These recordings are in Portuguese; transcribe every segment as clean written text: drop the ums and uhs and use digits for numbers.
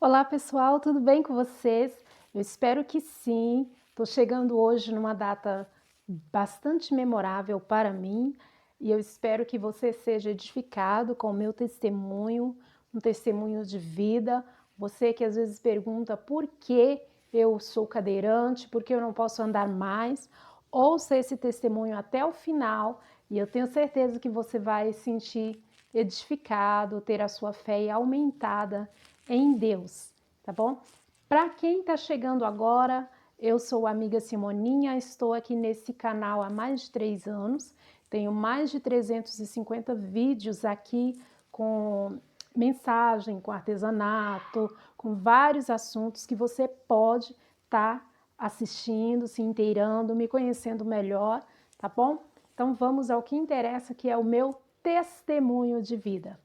Olá pessoal, tudo bem com vocês? Eu espero que sim. Estou chegando hoje numa data bastante memorável para mim e eu espero que você seja edificado com o meu testemunho, um testemunho de vida. Você que às vezes pergunta por que eu sou cadeirante, por que eu não posso andar mais, ouça esse testemunho até o final e eu tenho certeza que você vai se sentir edificado, ter a sua fé aumentada em Deus, tá bom? Para quem está chegando agora, eu sou a amiga Simoninha, estou aqui nesse canal há mais de 3 anos, tenho mais de 350 vídeos aqui com mensagem, com artesanato, com vários assuntos que você pode estar assistindo, se inteirando, me conhecendo melhor, tá bom? Então vamos ao que interessa, que é o meu testemunho de vida.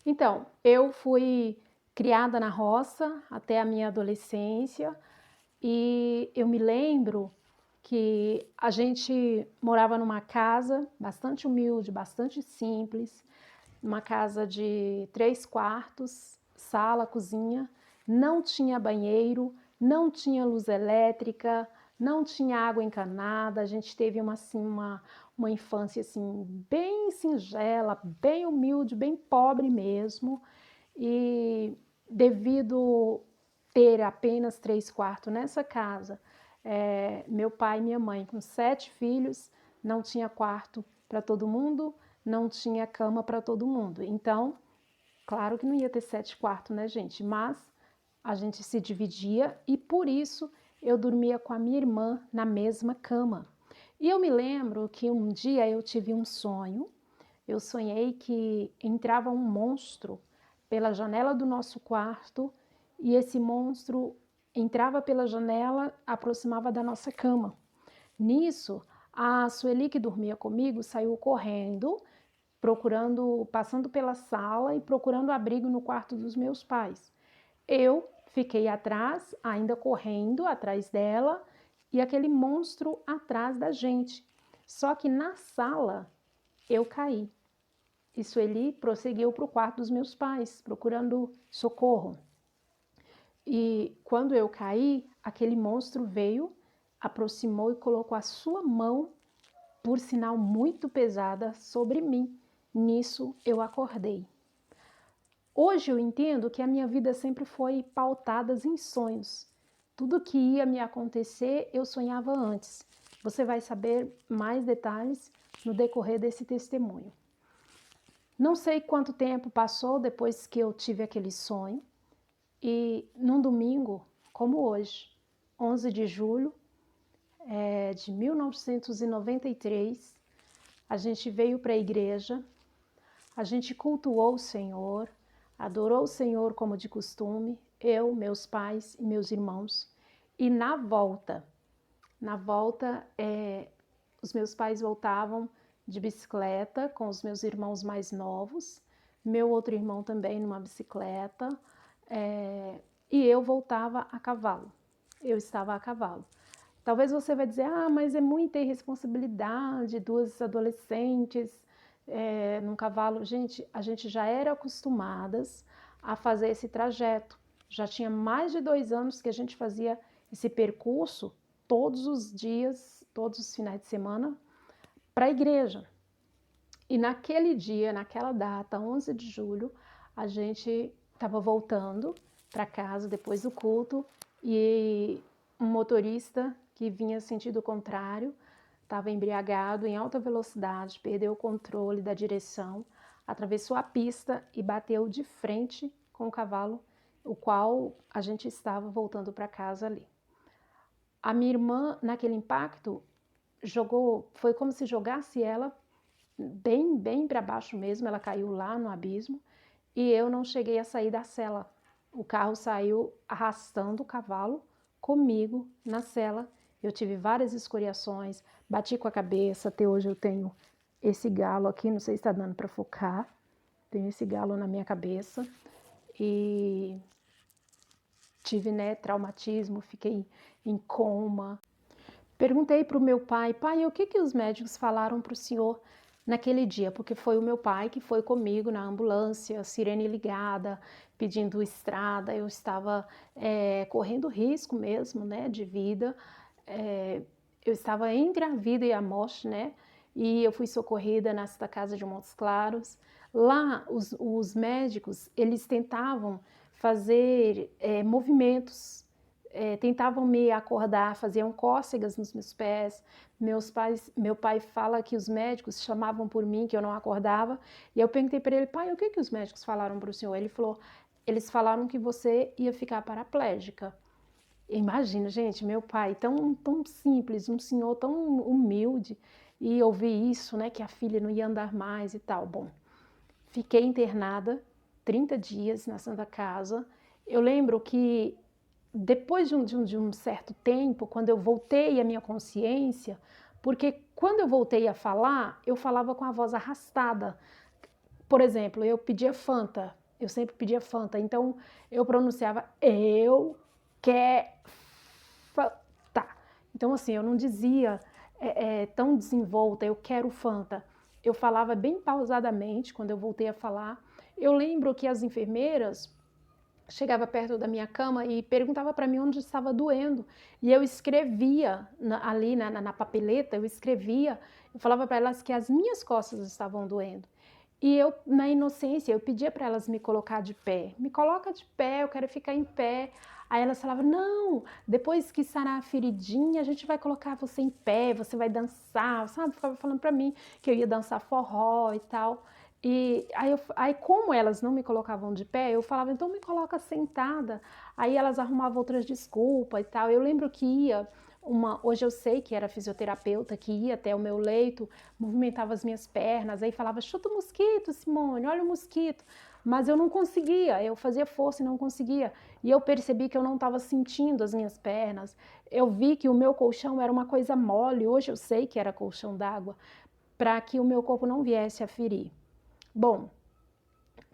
Então, eu fui criada na roça até a minha adolescência e eu me lembro que a gente morava numa casa bastante humilde, bastante simples, uma casa de 3 quartos, sala, cozinha, não tinha banheiro, não tinha luz elétrica, não tinha água encanada, a gente teve uma infância assim, bem singela, bem humilde, bem pobre mesmo, e devido ter apenas 3 quartos nessa casa, meu pai e minha mãe, com 7 filhos, não tinha quarto para todo mundo, não tinha cama para todo mundo. Então, claro que não ia ter 7 quartos, né, gente? Mas a gente se dividia e por isso eu dormia com a minha irmã na mesma cama. E eu me lembro que um dia eu tive um sonho. Eu sonhei que entrava um monstro pela janela do nosso quarto e esse monstro entrava pela janela, aproximava da nossa cama. Nisso, a Sueli, que dormia comigo, saiu correndo, passando pela sala e procurando abrigo no quarto dos meus pais. Eu fiquei atrás, ainda correndo atrás dela, e aquele monstro atrás da gente. Só que na sala eu caí. E Sueli prosseguiu para o quarto dos meus pais, procurando socorro. E quando eu caí, aquele monstro veio, aproximou e colocou a sua mão, por sinal muito pesada, sobre mim. Nisso eu acordei. Hoje eu entendo que a minha vida sempre foi pautada em sonhos. Tudo que ia me acontecer, eu sonhava antes. Você vai saber mais detalhes no decorrer desse testemunho. Não sei quanto tempo passou depois que eu tive aquele sonho e num domingo, como hoje, 11 de julho de 1993, a gente veio para a igreja, a gente cultuou o Senhor, adorou o Senhor como de costume, eu, meus pais e meus irmãos. E na volta, os meus pais voltavam de bicicleta com os meus irmãos mais novos, meu outro irmão também numa bicicleta, e eu voltava a cavalo. Eu estava a cavalo. Talvez você vai dizer, mas é muita irresponsabilidade, 2 adolescentes num cavalo. Gente, a gente já era acostumadas a fazer esse trajeto. Já tinha mais de 2 anos que a gente fazia esse percurso todos os dias, todos os finais de semana, para a igreja. E naquele dia, naquela data, 11 de julho, a gente estava voltando para casa depois do culto e um motorista que vinha sentido contrário estava embriagado em alta velocidade, perdeu o controle da direção, atravessou a pista e bateu de frente com o cavalo, o qual a gente estava voltando para casa ali. A minha irmã, naquele impacto, foi como se jogasse ela bem para baixo mesmo, ela caiu lá no abismo e eu não cheguei a sair da sela. O carro saiu arrastando o cavalo comigo na sela. Eu tive várias escoriações, bati com a cabeça, até hoje eu tenho esse galo aqui, não sei se está dando para focar, tenho esse galo na minha cabeça e tive, traumatismo, fiquei em coma. Perguntei para o meu pai, pai, o que os médicos falaram para o senhor naquele dia, porque foi o meu pai que foi comigo na ambulância, sirene ligada, pedindo estrada, eu estava correndo risco mesmo, né, de vida, eu estava entre a vida e a morte, né, e eu fui socorrida na Santa Casa de Montes Claros. Lá, os médicos, eles tentavam fazer movimentos, tentavam me acordar, faziam cócegas nos meus pés. Meu pai fala que os médicos chamavam por mim, que eu não acordava, e eu perguntei para ele: pai, o que os médicos falaram para o senhor? Ele falou: eles falaram que você ia ficar paraplégica. Imagina, gente, meu pai tão simples, um senhor tão humilde, e ouvir isso, né, que a filha não ia andar mais e tal. Bom, fiquei internada 30 dias na Santa Casa. Eu lembro que depois de um certo tempo, quando eu voltei à minha consciência, porque quando eu voltei a falar, eu falava com a voz arrastada. Por exemplo, eu pedia Fanta, eu sempre pedia Fanta, então eu pronunciava eu quero Fanta. Então assim, eu não dizia tão desenvolta, eu quero Fanta. Eu falava bem pausadamente quando eu voltei a falar. Eu lembro que as enfermeiras chegava perto da minha cama e perguntava para mim onde estava doendo. E eu escrevia ali na papeleta, eu falava para elas que as minhas costas estavam doendo. E eu, na inocência, eu pedia para elas me colocar de pé. Me coloca de pé, eu quero ficar em pé. Aí elas falavam: não, depois que sarar a feridinha, a gente vai colocar você em pé, você vai dançar, sabe? Ficava falando para mim que eu ia dançar forró e tal. E aí, como elas não me colocavam de pé, eu falava: então me coloca sentada. Aí elas arrumavam outras desculpas e tal. Eu lembro que hoje eu sei que era fisioterapeuta, que ia até o meu leito, movimentava as minhas pernas, aí falava: chuta o mosquito, Simone, olha o mosquito. Mas eu não conseguia, eu fazia força e não conseguia. E eu percebi que eu não estava sentindo as minhas pernas. Eu vi que o meu colchão era uma coisa mole, hoje eu sei que era colchão d'água, para que o meu corpo não viesse a ferir. Bom,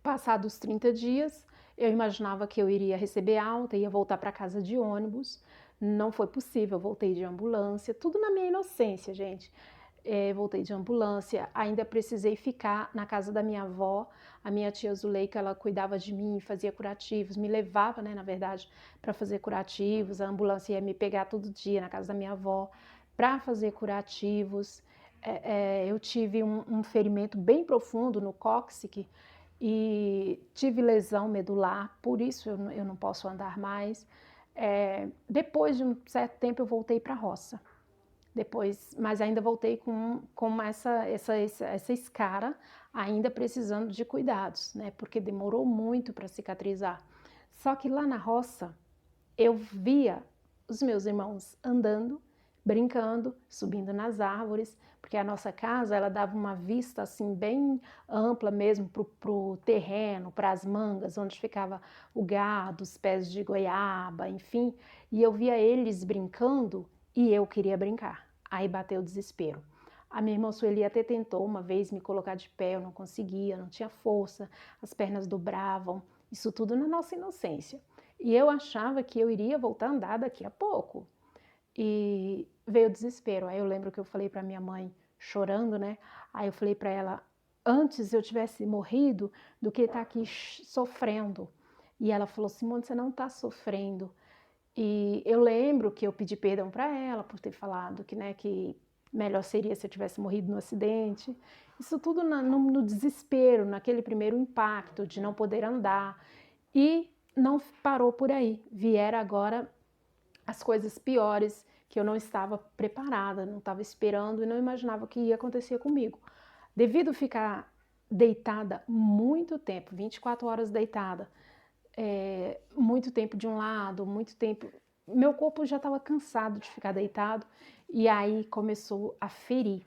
passados 30 dias, eu imaginava que eu iria receber alta, ia voltar para casa de ônibus. Não foi possível, voltei de ambulância, tudo na minha inocência, gente. Voltei de ambulância, ainda precisei ficar na casa da minha avó, a minha tia Zuleika, ela cuidava de mim, fazia curativos, me levava, né, na verdade, para fazer curativos, a ambulância ia me pegar todo dia na casa da minha avó para fazer curativos. Eu tive um ferimento bem profundo no cóccix e tive lesão medular, por isso eu não posso andar mais. Depois de um certo tempo eu voltei para a roça. Mas ainda voltei com essa escara, ainda precisando de cuidados, né? Porque demorou muito para cicatrizar. Só que lá na roça, eu via os meus irmãos andando, brincando, subindo nas árvores, porque a nossa casa, ela dava uma vista assim bem ampla mesmo pro terreno, para as mangas, onde ficava o gado, os pés de goiaba, enfim. E eu via eles brincando e eu queria brincar. Aí bateu o desespero. A minha irmã Sueli até tentou uma vez me colocar de pé, eu não conseguia, não tinha força, as pernas dobravam, isso tudo na nossa inocência. E eu achava que eu iria voltar a andar daqui a pouco. E veio o desespero. Aí eu lembro que eu falei para minha mãe, chorando, né? Aí eu falei para ela: antes eu tivesse morrido do que estar aqui sofrendo. E ela falou: Simone, você não está sofrendo. E eu lembro que eu pedi perdão para ela por ter falado que, né, que melhor seria se eu tivesse morrido no acidente. Isso tudo no desespero, naquele primeiro impacto de não poder andar. E não parou por aí. Vieram agora as coisas piores que eu não estava preparada, não estava esperando e não imaginava que ia acontecer comigo. Devido a ficar deitada muito tempo, 24 horas deitada, muito tempo de um lado, muito tempo, meu corpo já estava cansado de ficar deitado e aí começou a ferir.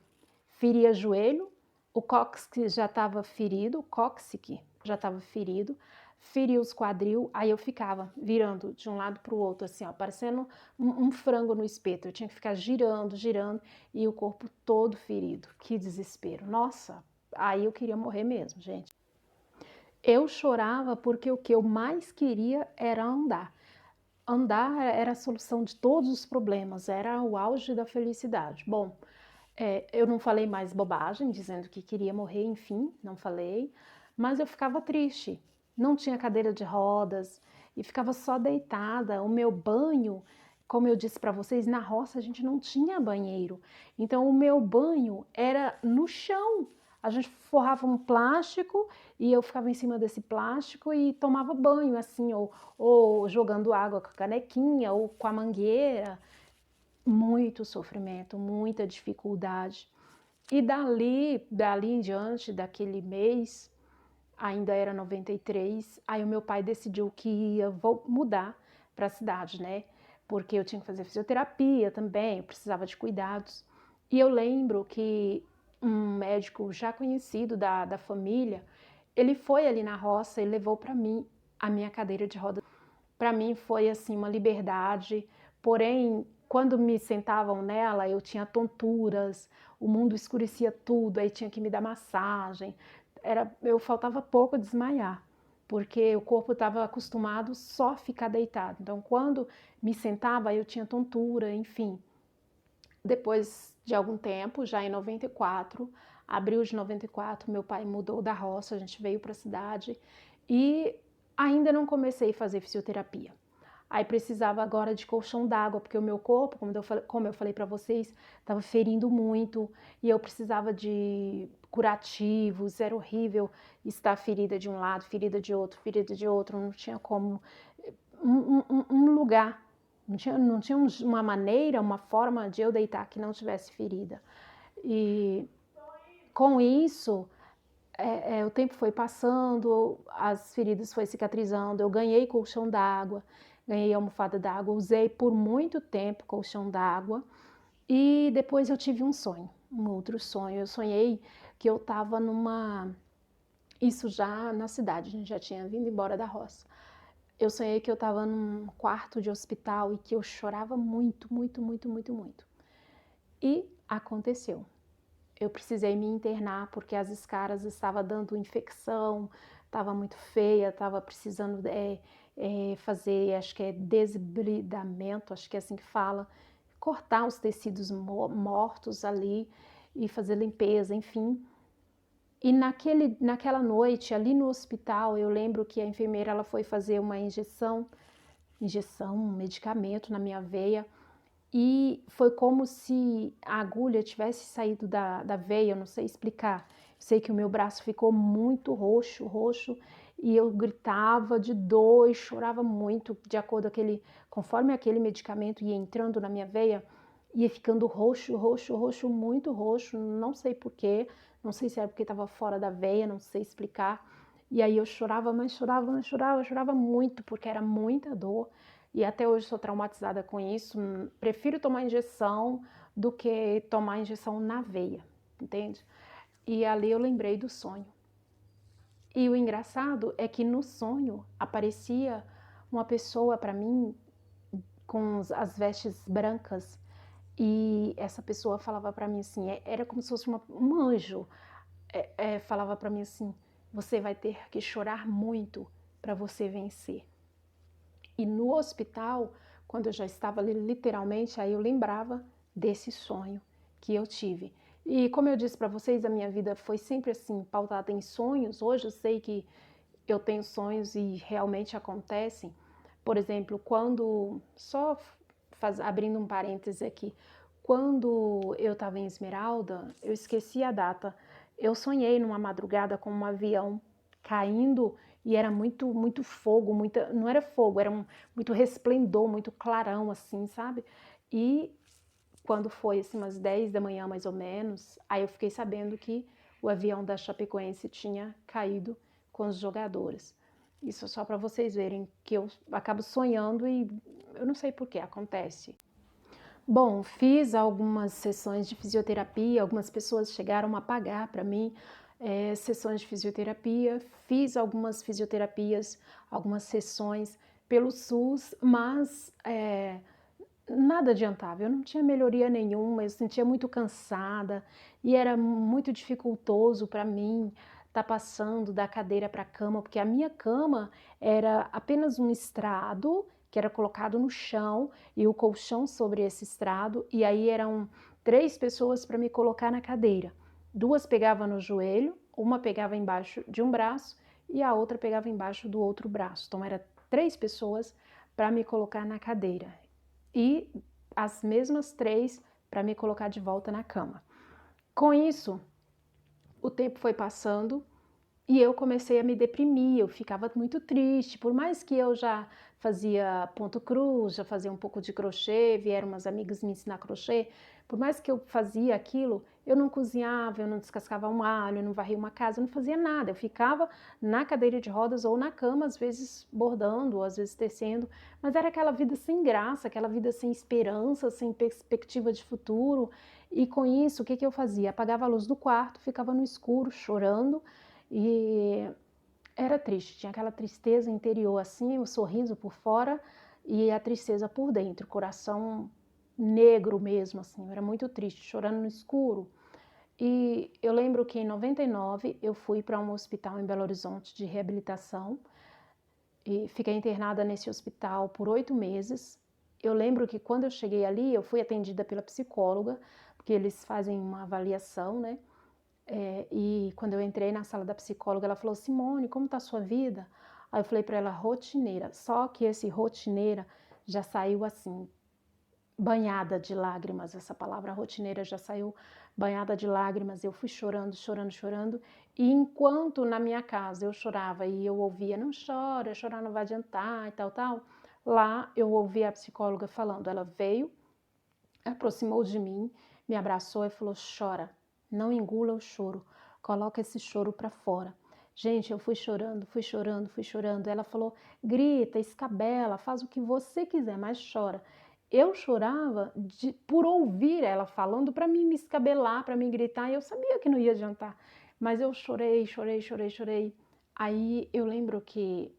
Feria joelho, o cóccix já estava ferido, feria os quadril, aí eu ficava virando de um lado para o outro, assim, ó, parecendo um frango no espeto. Eu tinha que ficar girando, girando e o corpo todo ferido. Que desespero. Nossa, aí eu queria morrer mesmo, gente. Eu chorava porque o que eu mais queria era andar. Andar era a solução de todos os problemas, era o auge da felicidade. Bom, Eu não falei mais bobagem, dizendo que queria morrer, enfim, não falei, mas eu ficava triste. Não tinha cadeira de rodas e ficava só deitada. O meu banho, como eu disse para vocês, na roça a gente não tinha banheiro. Então o meu banho era no chão. A gente forrava um plástico e eu ficava em cima desse plástico e tomava banho, assim, ou jogando água com a canequinha ou com a mangueira. Muito sofrimento, muita dificuldade. E dali em diante, daquele mês, ainda era 93, aí o meu pai decidiu que ia mudar para a cidade, né? Porque eu tinha que fazer fisioterapia também, eu precisava de cuidados. E eu lembro que um médico já conhecido da família, ele foi ali na roça e levou para mim a minha cadeira de rodas. Para mim foi assim uma liberdade, porém, quando me sentavam nela, eu tinha tonturas, o mundo escurecia tudo, aí tinha que me dar massagem. Eu faltava pouco desmaiar, porque o corpo estava acostumado só a ficar deitado. Então, quando me sentava, eu tinha tontura, enfim. Depois de algum tempo, já em 94, abril de 94, meu pai mudou da roça, a gente veio para a cidade e ainda não comecei a fazer fisioterapia. Aí precisava agora de colchão d'água, porque o meu corpo, como eu falei para vocês, estava ferindo muito e eu precisava de curativos. Era horrível estar ferida de um lado, ferida de outro, não tinha como. Um lugar, não tinha uma maneira, uma forma de eu deitar que não tivesse ferida. E com isso, o tempo foi passando, as feridas foi cicatrizando, eu ganhei colchão d'água, ganhei almofada d'água, usei por muito tempo colchão d'água e depois eu tive um outro sonho. Eu sonhei que eu estava isso já na cidade, a gente já tinha vindo embora da roça. Eu sonhei que eu estava num quarto de hospital e que eu chorava muito, muito, muito, muito, muito. E aconteceu. Eu precisei me internar porque as escaras estavam dando infecção, estava muito feia, estava precisando fazer, acho que é desbridamento, acho que é assim que fala, cortar os tecidos mortos ali e fazer limpeza, enfim. E naquela noite, ali no hospital, eu lembro que a enfermeira ela foi fazer uma um medicamento na minha veia, e foi como se a agulha tivesse saído da veia, eu não sei explicar. Eu sei que o meu braço ficou muito roxo, roxo, e eu gritava de dor e chorava muito, de acordo com conforme aquele medicamento ia entrando na minha veia, ia ficando roxo, roxo, roxo, muito roxo, não sei porquê, não sei se era porque estava fora da veia, não sei explicar. E aí eu chorava, mas chorava, mas chorava, chorava muito, porque era muita dor. E até hoje sou traumatizada com isso. Prefiro tomar injeção do que tomar injeção na veia, entende? E ali eu lembrei do sonho. E o engraçado é que no sonho aparecia uma pessoa para mim com as vestes brancas e essa pessoa falava para mim assim, era como se fosse um anjo, falava para mim assim, você vai ter que chorar muito para você vencer. E no hospital, quando eu já estava ali literalmente, aí eu lembrava desse sonho que eu tive. E como eu disse para vocês, a minha vida foi sempre assim, pautada em sonhos. Hoje eu sei que eu tenho sonhos e realmente acontecem. Por exemplo, abrindo um parêntese aqui, quando eu estava em Esmeralda, eu esqueci a data, eu sonhei numa madrugada com um avião caindo e era muito, muito fogo, não era fogo, era muito resplendor, muito clarão assim, sabe? E quando foi assim umas 10 da manhã mais ou menos, aí eu fiquei sabendo que o avião da Chapecoense tinha caído com os jogadores. Isso só para vocês verem que eu acabo sonhando e eu não sei por que acontece. Bom, fiz algumas sessões de fisioterapia, algumas pessoas chegaram a pagar para mim sessões de fisioterapia, fiz algumas fisioterapias, algumas sessões pelo SUS, mas nada adiantava, eu não tinha melhoria nenhuma, eu sentia muito cansada e era muito dificultoso para mim estar passando da cadeira para a cama, porque a minha cama era apenas um estrado que era colocado no chão e o colchão sobre esse estrado, e aí 3 pessoas para me colocar na cadeira. 2 pegavam no joelho, uma pegava embaixo de um braço e a outra pegava embaixo do outro braço. Então, era 3 pessoas para me colocar na cadeira. E as mesmas 3 para me colocar de volta na cama. Com isso, o tempo foi passando e eu comecei a me deprimir, eu ficava muito triste, por mais que eu já fazia ponto cruz, já fazia um pouco de crochê, vieram umas amigas me ensinar crochê, por mais que eu fazia aquilo, eu não cozinhava, eu não descascava um alho, eu não varria uma casa, eu não fazia nada, eu ficava na cadeira de rodas ou na cama, às vezes bordando, às vezes tecendo, mas era aquela vida sem graça, aquela vida sem esperança, sem perspectiva de futuro, e com isso, o que eu fazia? Apagava a luz do quarto, ficava no escuro, chorando, e era triste, tinha aquela tristeza interior assim, o sorriso por fora e a tristeza por dentro, coração negro mesmo assim, eu era muito triste, chorando no escuro. E eu lembro que em 99 eu fui para um hospital em Belo Horizonte de reabilitação e fiquei internada nesse hospital por 8 meses. Eu lembro que quando eu cheguei ali, eu fui atendida pela psicóloga, porque eles fazem uma avaliação, né? E quando eu entrei na sala da psicóloga, ela falou: Simone, como está a sua vida? Aí eu falei para ela: rotineira. Só que esse rotineira já saiu assim, banhada de lágrimas. Essa palavra rotineira já saiu banhada de lágrimas. Eu fui chorando, chorando, chorando. E enquanto na minha casa eu chorava e eu ouvia: não chora, chorar não vai adiantar e tal, tal. Lá eu ouvi a psicóloga falando. Ela veio, aproximou de mim, me abraçou e falou: chora, não engula o choro, coloca esse choro para fora. Gente, eu fui chorando, fui chorando, fui chorando. Ela falou: grita, escabela, faz o que você quiser, mas chora. Eu chorava por ouvir ela falando para mim me escabelar, para mim gritar, e eu sabia que não ia adiantar. Mas eu chorei, chorei, chorei, chorei. Aí eu lembro que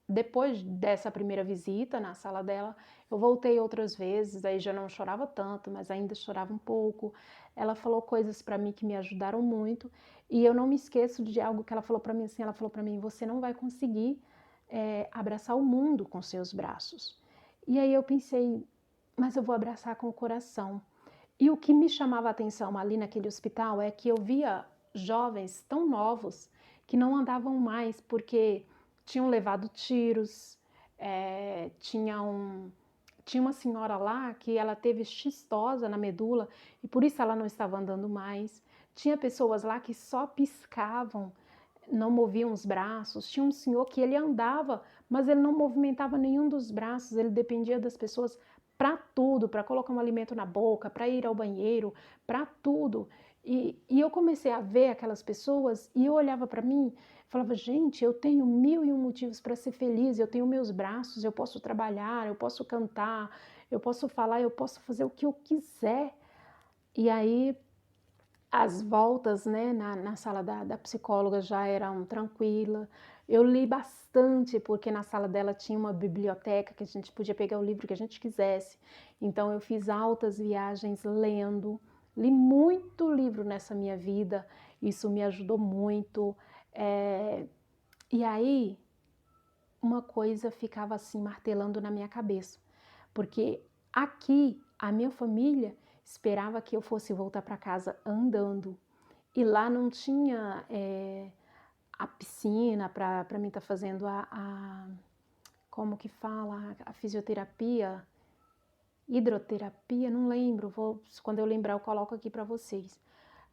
depois dessa primeira visita na sala dela, eu voltei outras vezes, aí já não chorava tanto, mas ainda chorava um pouco. Ela falou coisas para mim que me ajudaram muito, e eu não me esqueço de algo que ela falou para mim assim, ela falou para mim: você não vai conseguir abraçar o mundo com seus braços. E aí eu pensei: mas eu vou abraçar com o coração. E o que me chamava a atenção ali naquele hospital é que eu via jovens tão novos que não andavam mais porque tinham levado tiros, tinha uma senhora lá que ela teve xistosa na medula e por isso ela não estava andando mais. Tinha pessoas lá que só piscavam, não moviam os braços. Tinha um senhor que ele andava, mas ele não movimentava nenhum dos braços, ele dependia das pessoas para tudo, para colocar um alimento na boca, para ir ao banheiro, para tudo. E eu comecei a ver aquelas pessoas e eu olhava para mim, falava: gente, eu tenho 1001 motivos para ser feliz, eu tenho meus braços, eu posso trabalhar, eu posso cantar, eu posso falar, eu posso fazer o que eu quiser. E aí as voltas, né, na sala da psicóloga já eram tranquila. Eu li bastante, porque na sala dela tinha uma biblioteca que a gente podia pegar o livro que a gente quisesse. Então eu fiz altas viagens lendo, li muito livro nessa minha vida, isso me ajudou muito. E aí uma coisa ficava assim martelando na minha cabeça, porque aqui a minha família esperava que eu fosse voltar para casa andando. E lá não tinha a piscina para mim estar fazendo como que fala, a fisioterapia, hidroterapia, não lembro, quando eu lembrar eu coloco aqui para vocês.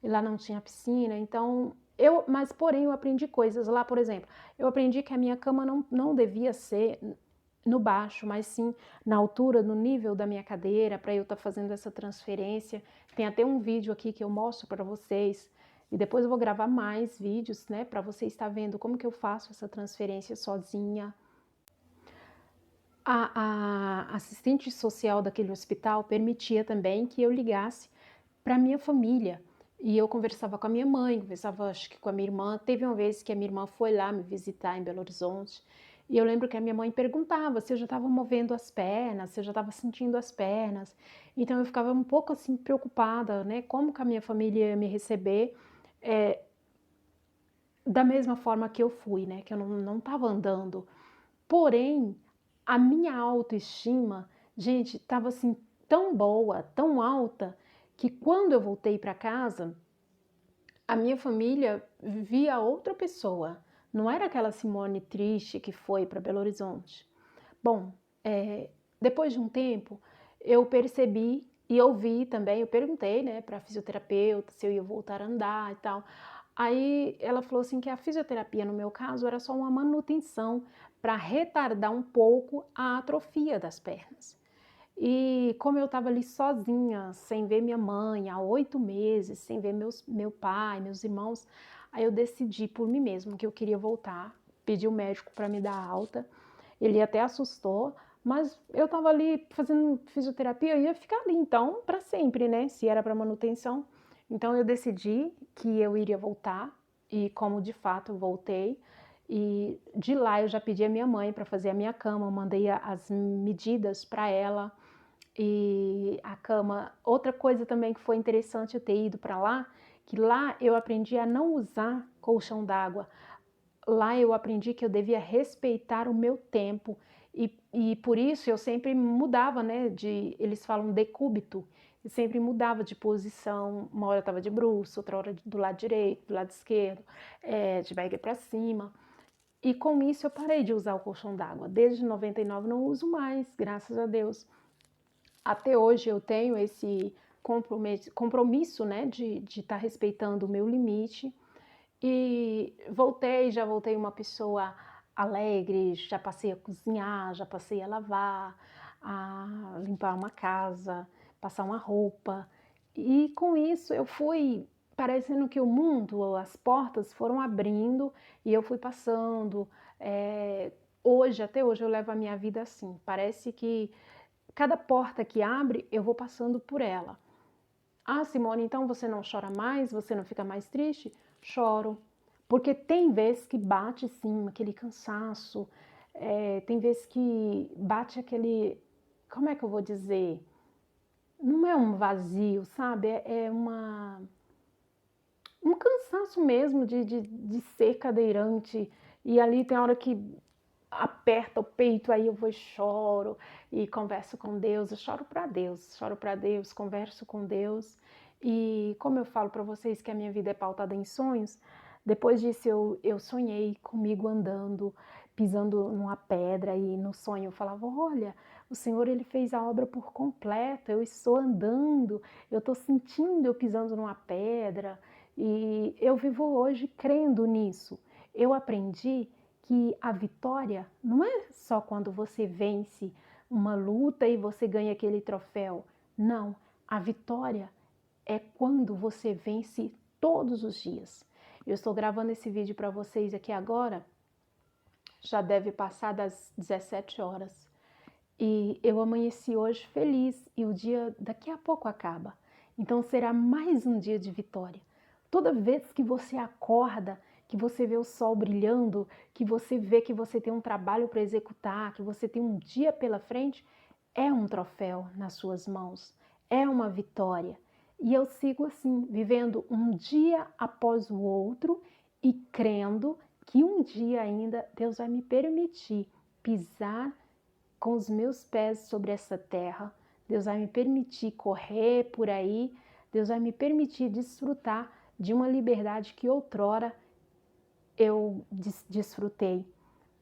E lá não tinha piscina, então mas porém eu aprendi coisas lá, por exemplo, eu aprendi que a minha cama não devia ser no baixo, mas sim na altura, no nível da minha cadeira, para eu estar fazendo essa transferência. Tem até um vídeo aqui que eu mostro para vocês, e depois eu vou gravar mais vídeos, né, para você estar vendo como que eu faço essa transferência sozinha. A assistente social daquele hospital permitia também que eu ligasse para minha família. E eu conversava com a minha mãe, conversava acho que com a minha irmã. Teve uma vez que a minha irmã foi lá me visitar em Belo Horizonte. E eu lembro que a minha mãe perguntava se eu já estava movendo as pernas, se eu já estava sentindo as pernas. Então eu ficava um pouco assim preocupada, né? Como que a minha família ia me receber da mesma forma que eu fui, né? Que eu não estava andando. Porém, a minha autoestima, gente, estava assim tão boa, tão alta, que quando eu voltei para casa, a minha família via outra pessoa. Não era aquela Simone triste que foi para Belo Horizonte. Bom, depois de um tempo, eu percebi e ouvi também, eu perguntei, né, para a fisioterapeuta se eu ia voltar a andar e tal. Aí ela falou assim que a fisioterapia, no meu caso, era só uma manutenção para retardar um pouco a atrofia das pernas. E como eu estava ali sozinha, sem ver minha mãe há 8 meses, sem ver meu pai, meus irmãos, aí eu decidi por mim mesma que eu queria voltar, pedi o médico para me dar alta. Ele até assustou, mas eu estava ali fazendo fisioterapia, eu ia ficar ali então para sempre, né? Se era para manutenção. Então eu decidi que eu iria voltar e como de fato eu voltei. E de lá eu já pedi a minha mãe para fazer a minha cama, mandei as medidas para ela e a cama. Outra coisa também que foi interessante eu ter ido para lá, que lá eu aprendi a não usar colchão d'água. Lá eu aprendi que eu devia respeitar o meu tempo e por isso eu sempre mudava, né? Eles falam decúbito, eu sempre mudava de posição. Uma hora eu estava de bruços, outra hora do lado direito, do lado esquerdo, de barriga para cima. E com isso eu parei de usar o colchão d'água. Desde 99 não uso mais, graças a Deus. Até hoje eu tenho esse compromisso, né, de estar respeitando o meu limite. E já voltei uma pessoa alegre, já passei a cozinhar, já passei a lavar, a limpar uma casa, passar uma roupa. E com isso eu fui parecendo que o mundo, as portas foram abrindo e eu fui passando. Até hoje eu levo a minha vida assim. Parece que cada porta que abre, eu vou passando por ela. Ah, Simone, então você não chora mais? Você não fica mais triste? Choro. Porque tem vezes que bate, sim, aquele cansaço. Tem vezes que bate aquele... Como é que eu vou dizer? Não é um vazio, sabe? Um cansaço mesmo de ser cadeirante. E ali tem hora que aperta o peito, aí eu vou e choro e converso com Deus. Eu choro para Deus, converso com Deus. E como eu falo para vocês que a minha vida é pautada em sonhos, depois disso eu sonhei comigo andando, pisando numa pedra e no sonho eu falava, olha, o Senhor ele fez a obra por completo, eu estou andando, eu estou sentindo eu pisando numa pedra e eu vivo hoje crendo nisso. Eu aprendi que a vitória não é só quando você vence uma luta e você ganha aquele troféu. Não, a vitória é quando você vence todos os dias. Eu estou gravando esse vídeo para vocês aqui agora, já deve passar das 17 horas. E eu amanheci hoje feliz e o dia daqui a pouco acaba. Então será mais um dia de vitória. Toda vez que você acorda, que você vê o sol brilhando, que você vê que você tem um trabalho para executar, que você tem um dia pela frente, é um troféu nas suas mãos, é uma vitória. E eu sigo assim, vivendo um dia após o outro e crendo que um dia ainda Deus vai me permitir pisar com os meus pés sobre essa terra. Deus vai me permitir correr por aí, Deus vai me permitir desfrutar de uma liberdade que outrora eu desfrutei.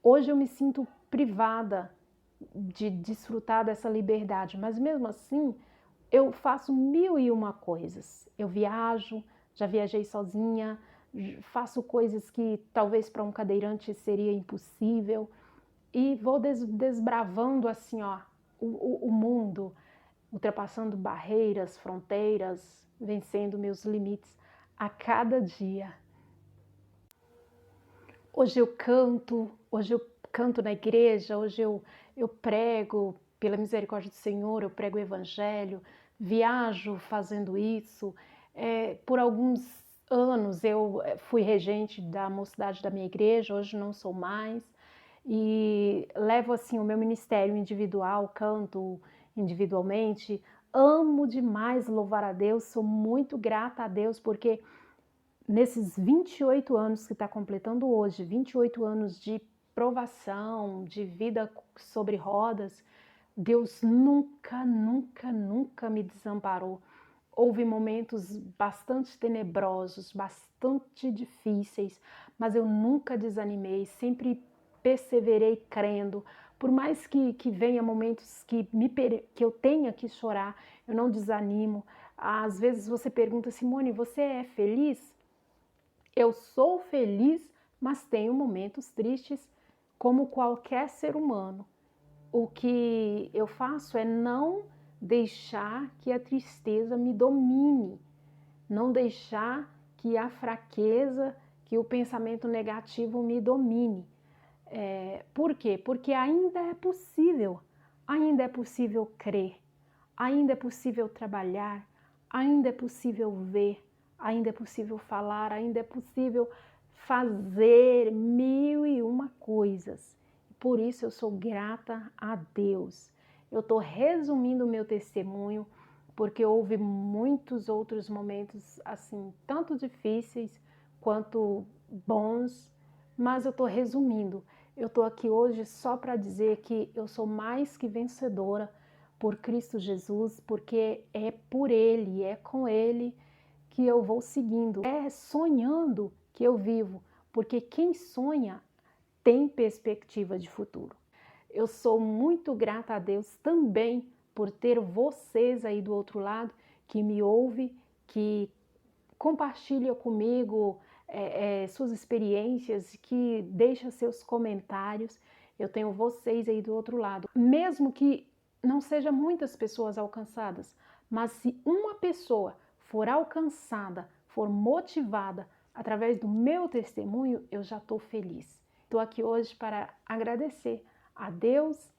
Hoje eu me sinto privada de desfrutar dessa liberdade, mas mesmo assim eu faço 1001 coisas. Eu viajo, já viajei sozinha, faço coisas que talvez para um cadeirante seria impossível e vou desbravando assim, ó, o mundo, ultrapassando barreiras, fronteiras, vencendo meus limites a cada dia. Hoje eu canto na igreja, hoje eu prego pela misericórdia do Senhor, eu prego o Evangelho, viajo fazendo isso. Por alguns anos eu fui regente da mocidade da minha igreja, hoje não sou mais. E levo assim o meu ministério individual, canto individualmente, amo demais louvar a Deus, sou muito grata a Deus porque nesses 28 anos que está completando hoje, 28 anos de provação, de vida sobre rodas, Deus nunca, nunca, nunca me desamparou. houve momentos bastante tenebrosos, bastante difíceis, mas eu nunca desanimei, sempre perseverei crendo. Por mais que venha momentos que eu tenha que chorar, eu não desanimo. Às vezes você pergunta, Simone, você é feliz? Eu sou feliz, mas tenho momentos tristes, como qualquer ser humano. O que eu faço é não deixar que a tristeza me domine, não deixar que a fraqueza, que o pensamento negativo me domine. Por quê? Porque ainda é possível crer, ainda é possível trabalhar, ainda é possível ver, ainda é possível falar, ainda é possível fazer mil e uma coisas. Por isso eu sou grata a Deus. Eu estou resumindo o meu testemunho, porque houve muitos outros momentos assim, tanto difíceis quanto bons, mas eu estou resumindo. Eu estou aqui hoje só para dizer que eu sou mais que vencedora por Cristo Jesus, porque é por Ele, é com Ele que eu vou seguindo. É sonhando que eu vivo, porque quem sonha tem perspectiva de futuro. Eu sou muito grata a Deus também por ter vocês aí do outro lado que me ouve, que compartilha comigo suas experiências, que deixa seus comentários. Eu tenho vocês aí do outro lado. Mesmo que não sejam muitas pessoas alcançadas, mas se uma pessoa for alcançada, for motivada através do meu testemunho, eu já estou feliz. Estou aqui hoje para agradecer a Deus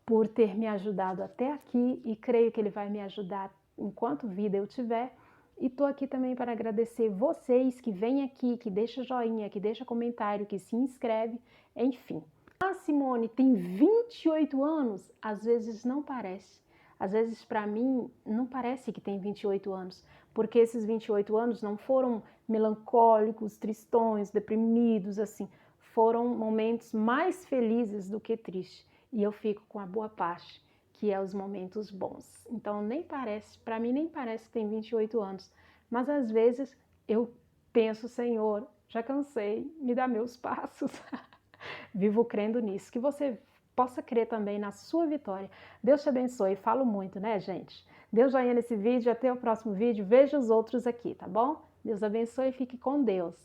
por ter me ajudado até aqui e creio que Ele vai me ajudar enquanto vida eu tiver. E estou aqui também para agradecer vocês que vêm aqui, que deixam joinha, que deixam comentário, que se inscreve, enfim. A Simone tem 28 anos? Às vezes não parece. Às vezes para mim não parece que tem 28 anos, porque esses 28 anos não foram melancólicos, tristões, deprimidos, assim. Foram momentos mais felizes do que tristes. E eu fico com a boa parte, que é os momentos bons. Então nem parece, para mim nem parece que tem 28 anos, mas às vezes eu penso, Senhor, já cansei, me dá meus passos. Vivo crendo nisso, que você possa crer também na sua vitória. Deus te abençoe, falo muito, né, gente? Dê um joinha nesse vídeo, até o próximo vídeo, veja os outros aqui, tá bom? Deus abençoe e fique com Deus.